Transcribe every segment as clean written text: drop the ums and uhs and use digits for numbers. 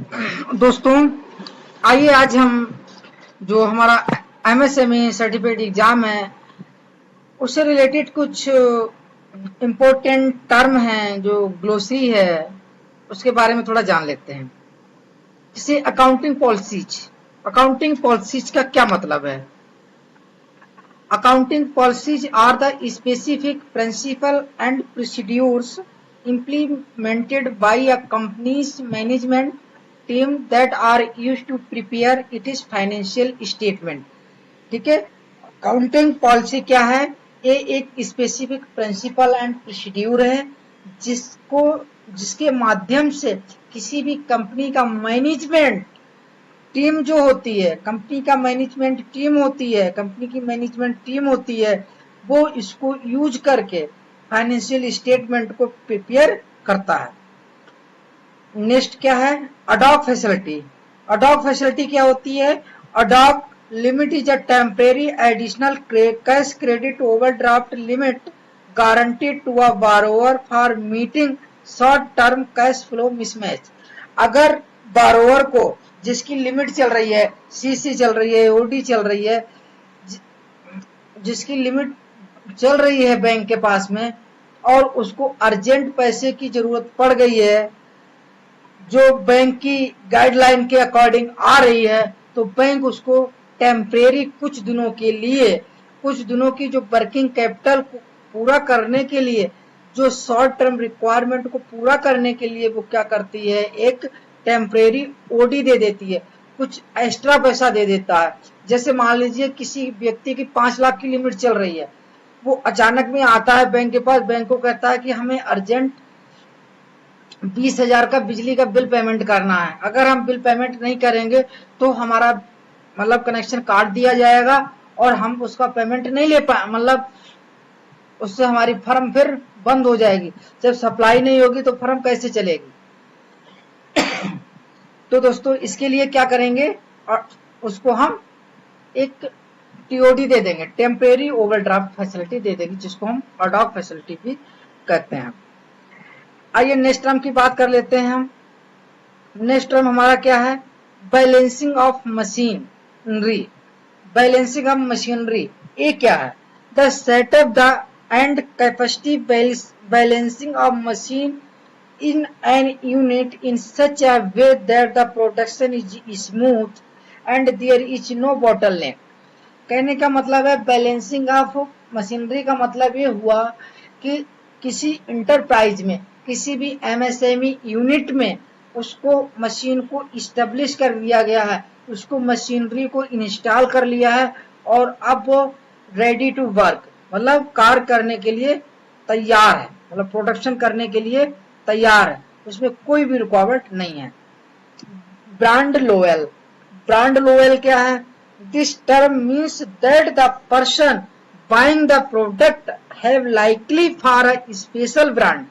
दोस्तों, आइए आज हम जो हमारा एमएसएमई सर्टिफिकेट एग्जाम है उससे रिलेटेड कुछ इम्पोर्टेंट टर्म हैं जो ग्लोसरी है उसके बारे में थोड़ा जान लेते हैं। जैसे अकाउंटिंग पॉलिसीज का क्या मतलब है? Accounting policies are the specific principle and procedures implemented by a company's management team that are used to prepare its financial statement। ठीक है, अकाउंटिंग पॉलिसी क्या है? ये एक स्पेसिफिक प्रिंसिपल एंड प्रोसीड्यूर है जिसके माध्यम से किसी भी कंपनी का मैनेजमेंट टीम जो होती है, कंपनी की मैनेजमेंट टीम होती है, वो इसको यूज करके फाइनेंशियल स्टेटमेंट को प्रिपेयर करता है। नेक्स्ट क्या है? अडॉक फैसिलिटी क्या होती है? Ad hoc limit is a temporary additional cash credit overdraft limit guaranteed to a borrower for meeting short term cash flow mismatch. अगर बारोअर को जिसकी लिमिट चल रही है, सीसी चल रही है, ओडी चल रही है, जिसकी लिमिट चल रही है बैंक के पास में और उसको अर्जेंट पैसे की जरूरत पड़ गई है जो बैंक की गाइडलाइन के अकॉर्डिंग आ रही है, तो बैंक उसको टेम्परेरी कुछ दिनों की जो वर्किंग कैपिटल को पूरा करने के लिए, जो शॉर्ट टर्म रिक्वायरमेंट को पूरा करने के लिए वो क्या करती है? एक टेम्परेरी ओडी दे देती है, कुछ एक्स्ट्रा पैसा दे देता है। जैसे मान लीजिए किसी व्यक्ति की 5 लाख की लिमिट चल रही है, वो अचानक में आता है बैंक के पास, बैंक को कहता है कि हमें अर्जेंट 20,000 का बिजली का बिल पेमेंट करना है, अगर हम बिल पेमेंट नहीं करेंगे तो हमारा मतलब कनेक्शन काट दिया जाएगा और हम उसका पेमेंट नहीं ले पाए, मतलब उससे हमारी फर्म फिर बंद हो जाएगी। जब सप्लाई नहीं होगी तो फर्म कैसे चलेगी? तो दोस्तों इसके लिए क्या करेंगे? और उसको हम एक टीओडी दे देंगे, टेम्परेरी ओवरड्राफ्ट फैसिलिटी दे देंगे, जिसको हम अडॉक फैसिलिटी भी कहते हैं। आइए नेक्स्ट टर्म की बात कर लेते हैं हम। नेक्स्ट टर्म हमारा क्या है? Balancing of machinery. ये क्या है? The setup the end capacity balancing of machine in an unit in such a way that the production is smooth and there is no bottleneck। कहने का मतलब है बैलेंसिंग ऑफ मशीनरी का मतलब ये हुआ कि किसी इंटरप्राइज में, किसी भी एमएसएमई यूनिट में उसको मशीन को इस्टेब्लिश कर लिया गया है, उसको मशीनरी को इंस्टॉल कर लिया है और अब वो रेडी टू वर्क, मतलब कार्य करने के लिए तैयार है, मतलब प्रोडक्शन करने के लिए तैयार है, उसमें कोई भी रुकावट नहीं है। ब्रांड लोयल क्या है? This term means that the person buying the product have likely for a special brand.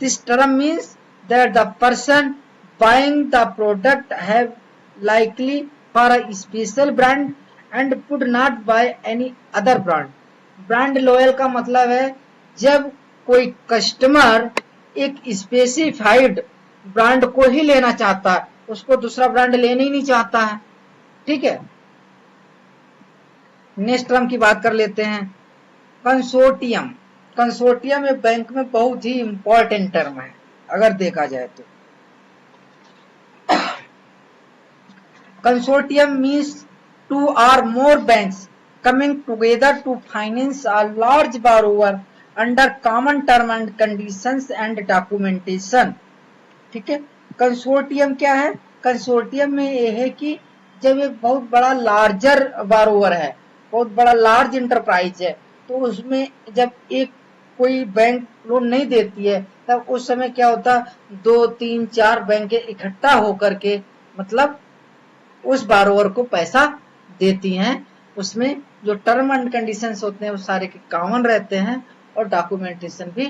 This term means that the person buying the product have likely for a special brand and would not by any other brand. Brand loyal का मतलब है जब कोई customer एक specified brand को ही लेना चाहता है, उसको दूसरा ब्रांड लेने ही नहीं चाहता है। ठीक है, नेक्स्ट टर्म की बात कर लेते हैं। कंसोर्टियम एक बैंक में बहुत ही इंपॉर्टेंट टर्म है अगर देखा जाए तो। Consortium means 2 or more banks coming together to finance a large borrower under common term and conditions and documentation. ठीक है, कंसोर्टियम क्या है? कंसोर्टियम में यह है कि जब एक बहुत बड़ा लार्जर बारोवर है, बहुत बड़ा लार्ज इंटरप्राइज है, तो उसमें जब एक कोई बैंक लोन नहीं देती है तब उस समय क्या होता है? 2, 3, 4 बैंकें इकट्ठा होकर के मतलब उस बारोवर को पैसा देती हैं। उसमें जो टर्म एंड कंडीशंस होते हैं वो सारे के कॉमन रहते हैं और डॉक्यूमेंटेशन भी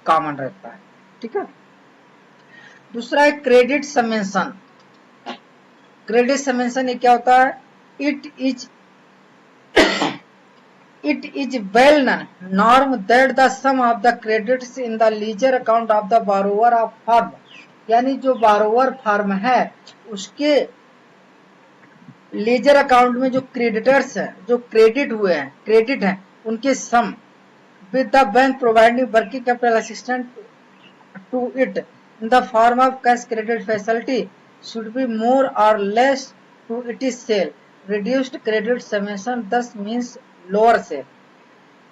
कॉमन रहता है। ठीक है, दूसरा है क्रेडिट सबमेंशन। क्रेडिट सबमेंशन ये क्या होता है? It is well norm that the sum of the credits in the ledger account of the borrower of firm यानी जो बारोवर फर्म है उसके लेजर अकाउंट में जो क्रेडिटर्स है, जो क्रेडिट है उनके सम with the bank providing working capital assistance to it in the form of cash credit facility should be more or less to its sale. Reduced credit summation thus means lower sale.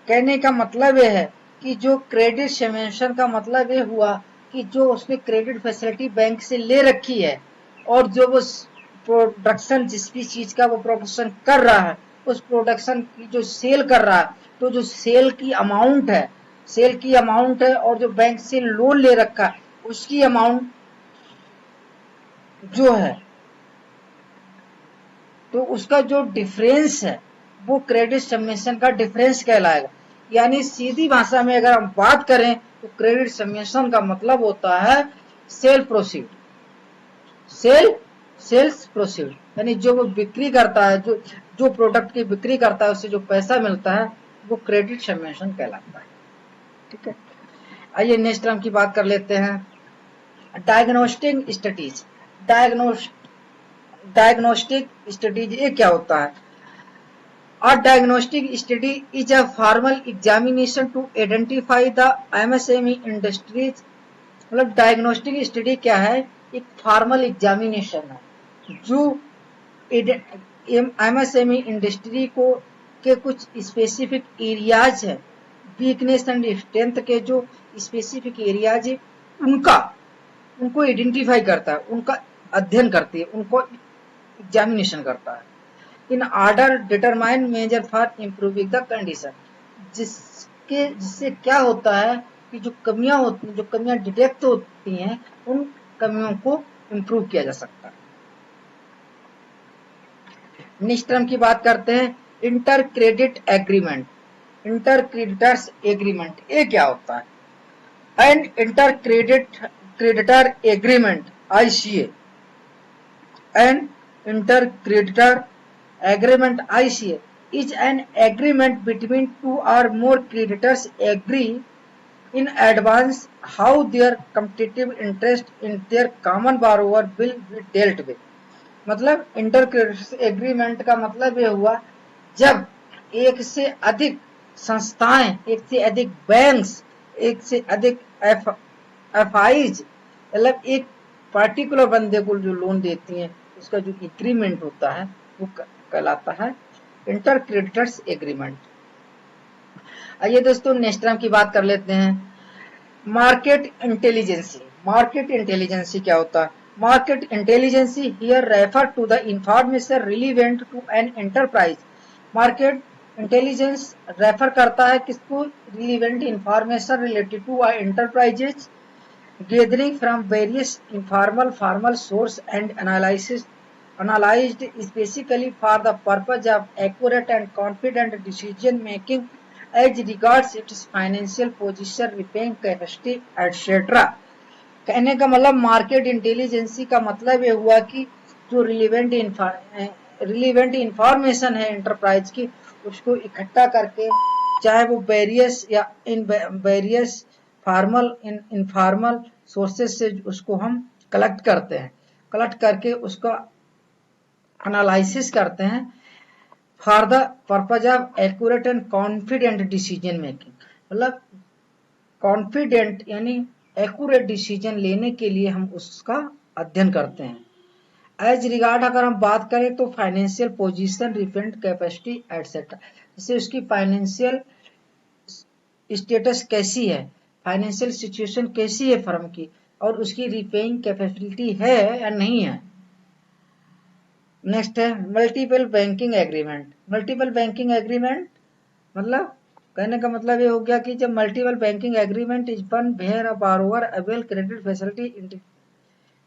कहने का मतलब यह है कि जो credit summation का मतलब ये हुआ कि जो उसने क्रेडिट फैसिलिटी बैंक से ले रखी है और जो वो प्रोडक्शन जिस भी चीज का वो प्रोडक्शन कर रहा है उस प्रोडक्शन की जो सेल कर रहा है, तो जो सेल की अमाउंट है और जो बैंक से लोन ले रखा है उसकी अमाउंट जो है, तो उसका जो डिफरेंस है वो क्रेडिट समेशन का डिफरेंस कहलाएगा। यानी सीधी भाषा में अगर हम बात करें तो क्रेडिट समेशन का मतलब होता है सेल प्रोसीड, सेल्स प्रोसीड, यानी जो वो बिक्री करता है, जो जो प्रोडक्ट की बिक्री करता है उससे जो पैसा मिलता है वो क्रेडिट समेशन कहलाता है। ठीक है, आइए नेक्स्ट टर्म की बात कर लेते हैं, डायग्नोस्टिक स्टडीज। डायग्नोस्टिक स्टडीज ये क्या होता है? A diagnostic study is a formal examination to identify the MSME industries। मतलब डायग्नोस्टिक स्टडी क्या है? एक फॉर्मल एग्जामिनेशन है जो एमएसएमई इंडस्ट्री को के कुछ स्पेसिफिक एरियाज है, वीकनेस एंड स्ट्रेंथ के जो स्पेसिफिक एरियाज है उनको आइडेंटिफाई करता है, उनका अध्ययन करती है, उनको एग्जामिनेशन करता है। In order determine measure for improving the condition, जिससे क्या होता है कि जो कमियां डिटेक्ट होती हैं उन कमियों को इम्प्रूव किया जा सकता है। नेक्स्ट टर्म की बात करते हैं, inter credit agreement, inter creditors agreement ये क्या होता है? And inter creditor agreement ICA and inter creditor agreement ICA is an agreement between two or more creditors agree in advance how their competitive interest in their common borrower will be dealt with। मतलब inter creditors agreement का मतलब ये हुआ जब एक से अधिक संस्थाएं, एक से अधिक बैंक्स, एक से अधिक FIs, मतलब एक पार्टिकुलर बंदे को जो लोन देती हैं उसका जो एग्रीमेंट होता है वो कहलाता है इंटर क्रेडिटर्स एग्रीमेंट। आइए दोस्तों नेक्स्ट टर्म की बात कर लेते हैं, मार्केट इंटेलिजेंसी। मार्केट इंटेलिजेंसी क्या होता है? Market intelligence here refer to the information relevant to an enterprise. Market intelligence refer करता है किसको? Relevant information related to enterprises gathering from various informal formal source and analyzed specifically for the purpose of accurate and confident decision making as regards its financial position, repaying capacity etc। कहने का मतलब market intelligence का मतलब ये हुआ कि जो relevant information है एंटरप्राइज की उसको इकट्ठा करके, चाहे वो वेरियस या in various formal informal sources से उसको हम कलेक्ट करते हैं, कलेक्ट करके उसका एनालिसिस करते हैं for the purpose of accurate and confident decision making. मतलब कॉन्फिडेंट यानी एक्यूरेट डिसीजन लेने के लिए हम उसका अध्ययन करते हैं। एज रिगार्ड अगर हम बात करें तो financial position, repayment capacity etcetera, जैसे उसकी फाइनेंशियल स्टेटस कैसी है, फाइनेंशियल सिचुएशन कैसी है फर्म की, और उसकी रिपेइंग कैपेबिलिटी है या नहीं है। नेक्स्ट है multiple banking agreement. Multiple banking agreement मतलब कहने का मतलब ये हो गया कि जब multiple banking agreement is one where a borrower avail credit facility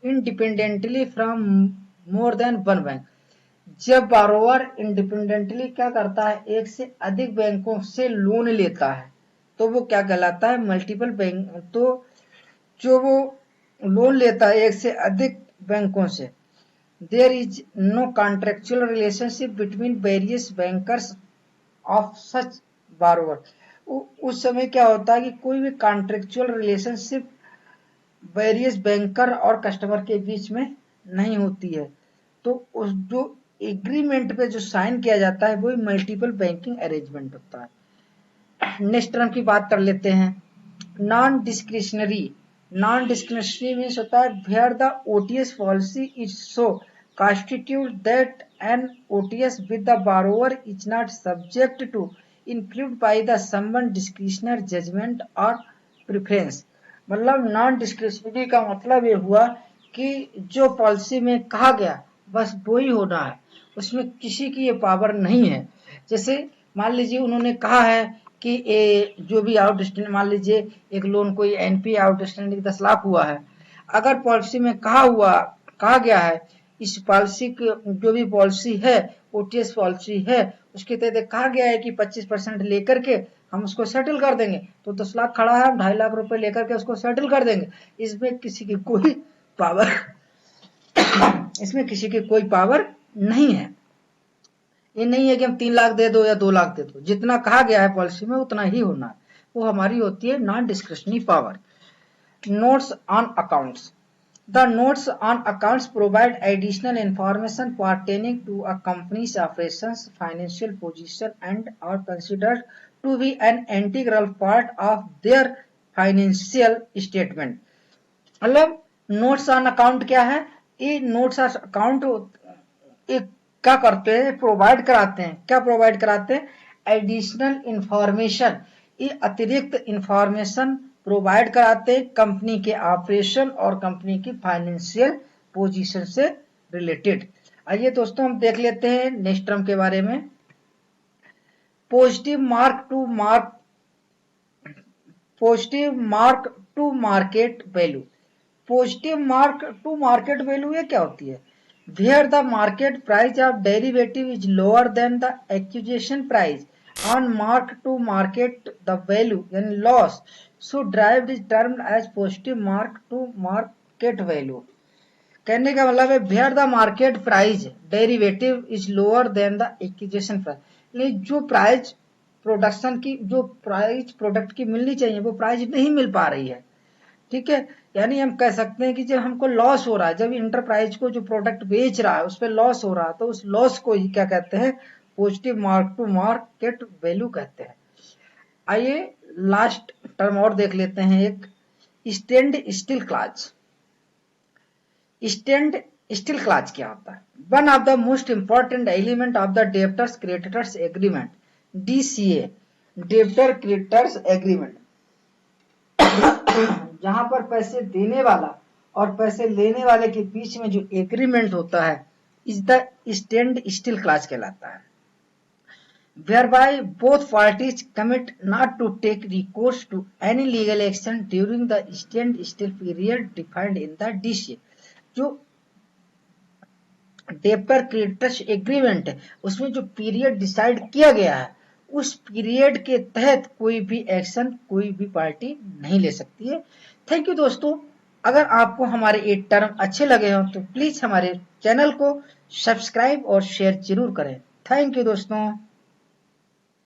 independently from more than one bank. जब बारोवर इंडिपेंडेंटली क्या करता है, एक से अधिक बैंकों से लोन लेता है तो वो क्या कहलाता है? Multiple bank. तो जो वो लोन लेता है एक से अधिक बैंकों से, there is no contractual relationship between various bankers of such borrower. उस समय क्या होता है कि कोई भी कॉन्ट्रेक्चुअल रिलेशनशिप वेरियस बैंकर और कस्टमर के बीच में नहीं होती है। तो उस जो एग्रीमेंट पे जो साइन किया जाता है वही मल्टीपल बैंकिंग अरेंजमेंट होता है। नेक्स्ट टर्म की बात कर लेते हैं, non discretionary. Non discretionary means होता है where the OTS policy is so constitute that an OTS with the borrower is not subject to influenced by the someone discretionary judgment or preference। मतलब non discretionary का मतलब ये हुआ कि जो policy में कहा गया बस वो ही होना है, उसमें किसी की ये पावर नहीं है। जैसे मान लीजिए उन्होंने कहा है कि जो भी आउटस्टैंडिंग, मान लीजिए एक लोन कोई एनपी आउटस्टैंडिंग 10 लाख हुआ है, अगर पॉलिसी में कहा गया है इस पॉलिसी जो भी पॉलिसी है ओटीएस पॉलिसी है उसके तहत कहा गया है कि 25% लेकर के हम उसको सेटल कर देंगे, तो 10 लाख खड़ा है हम 2.5 लाख रुपए लेकर के उसको सेटल कर देंगे। इसमें किसी की कोई पावर इसमें किसी की कोई पावर नहीं है। ये नहीं है कि हम 3 लाख दे दो या 2 लाख दे दो, जितना कहा गया है पॉलिसी में उतना ही होना है, वो हमारी होती है non discretionary power. Notes on accounts. The notes on accounts provide additional information pertaining to a company's operations, financial position, and are considered to be an integral part of their financial statement। मतलब notes on account क्या है, ये notes on account क्या करते हैं, provide कराते हैं। क्या प्रोवाइड कराते हैं? एडिशनल इंफॉर्मेशन, ये अतिरिक्त इंफॉर्मेशन प्रोवाइड कराते हैं कंपनी के ऑपरेशन और कंपनी की फाइनेंशियल पोजीशन से रिलेटेड। आइए दोस्तों हम देख लेते हैं नेक्स्ट टर्म के बारे में। Positive mark to market value. Positive mark to market value ये क्या होती है? Where the market price of derivative is lower than the acquisition price on mark to market the value and loss so derived is termed as positive mark to market value। कहने का मतलब है where the market price derivative is lower than the acquisition price, यानी जो price production की, जो price product की मिलनी चाहिए वो प्राइस नहीं मिल पा रही है। ठीक है, यानी हम कह सकते हैं कि जब हमको लॉस हो रहा है, जब इंटरप्राइज को जो प्रोडक्ट बेच रहा है उस पर लॉस हो रहा है, तो उस लॉस को ही क्या कहते हैं? Positive mark to market value कहते हैं। आइए लास्ट टर्म और देख लेते हैं, एक stand still clause. Stand still clause क्या होता है? One of the most important element of the debtors creditors agreement, DCA, debtor creditors agreement, जहां पर पैसे देने वाला और पैसे लेने वाले के बीच में जो एग्रीमेंट होता है is the stand still clause कहलाता है। whereby both parties commit not to take recourse to any legal action during the stand still period defined in the DCA। जो डेब्टर क्रेडिटर्स एग्रीमेंट है उसमें जो पीरियड डिसाइड किया गया है उस पीरियड के तहत कोई भी एक्शन कोई भी पार्टी नहीं ले सकती है। थैंक यू दोस्तों, अगर आपको हमारे ये टर्म अच्छे लगे हो तो प्लीज हमारे चैनल को सब्सक्राइब और शेयर जरूर करें। थैंक यू दोस्तों।